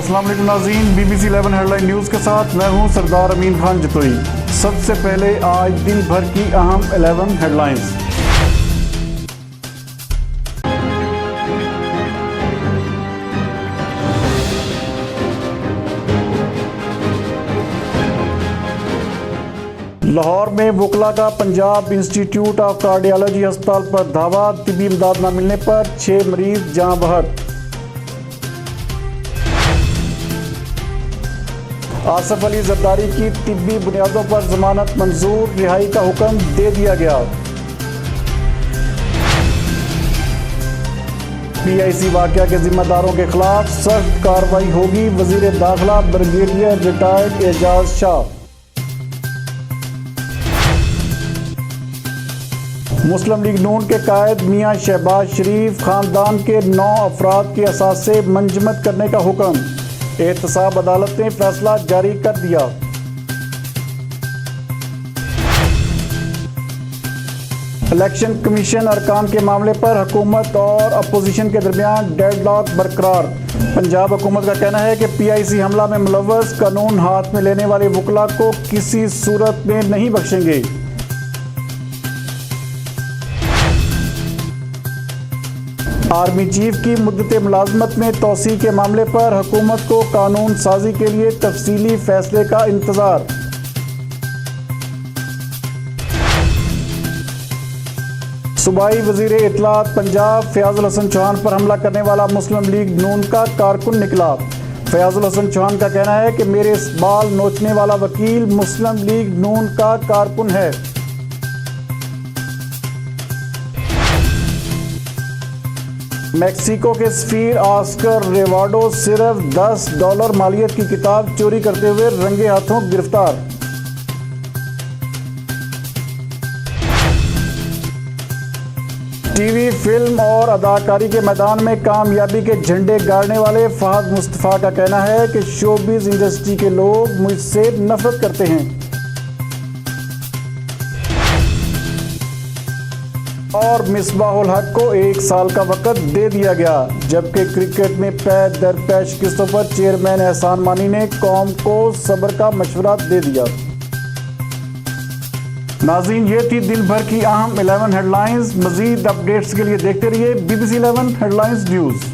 अस्सलाम वालेकुम नाज़रीन, BBC 11 हेडलाइन न्यूज़ के साथ मैं हूं सरदार अमीन खान जतोई। सबसे पहले आज दिन भर की अहम 11 हेडलाइंस। लाहौर में वकला का पंजाब इंस्टीट्यूट ऑफ कार्डियोलॉजी अस्पताल पर धावा। तिब्बी इमदाद न मिलने पर 6 मरीज जाँ बहक। आसफ अली जरदारी की तिब्बी बुनियादों पर जमानत मंजूर, रिहाई का हुक्म दे दिया गया। PIC वाकया के जिम्मेदारों के खिलाफ सख्त कार्रवाई होगी, वजीर दाखिला ब्रिगेडियर रिटायर्ड एजाज शाह। मुस्लिम लीग नून के कायद मियां शहबाज शरीफ खानदान के 9 अफराद के असासे मंजमद करने का हुक्म। एहतसाब अदालत ने फैसला जारी कर दिया। इलेक्शन कमीशन अरकान के मामले पर हुकूमत और अपोजिशन के दरमियान डेडलॉक बरकरार। पंजाब हुकूमत का कहना है कि PIC हमला में मुलव्वस कानून हाथ में लेने वाले वकला को किसी सूरत में नहीं बख्शेंगे। आर्मी चीफ की मुद्दत मुलाजमत में तोसी के मामले पर हुकूमत को कानून साजी के लिए तफसीली फैसले का इंतजार। सूबाई वजीर इत्तलात पंजाब फयाजुल हसन चौहान पर हमला करने वाला मुस्लिम लीग नून का कारकुन निकला। फयाजुल हसन चौहान का कहना है कि मेरे बाल नोचने वाला वकील मुस्लिम लीग नून का कारकुन है। मैक्सिको के सफीर ऑस्कर रेवाडो सिर्फ $10 मालियत की किताब चोरी करते हुए रंगे हाथों गिरफ्तार। टीवी, फिल्म और अदाकारी के मैदान में कामयाबी के झंडे गाड़ने वाले फहद मुस्तफ़ा का कहना है कि शोबिज़ इंडस्ट्री के लोग मुझसे नफरत करते हैं। और मिसबाहुल हक को 1 साल का वक़्त दे दिया गया, जबकि क्रिकेट में पै दर पै शिकस्तों पर चेयरमैन एहसान मानी ने कौम को सब्र का मशवरा दे दिया। नाज़रीन, ये थी दिन भर की अहम 11 हेडलाइंस। मज़ीद अपडेट्स के लिए देखते रहिए BBC 11 हेडलाइंस न्यूज़।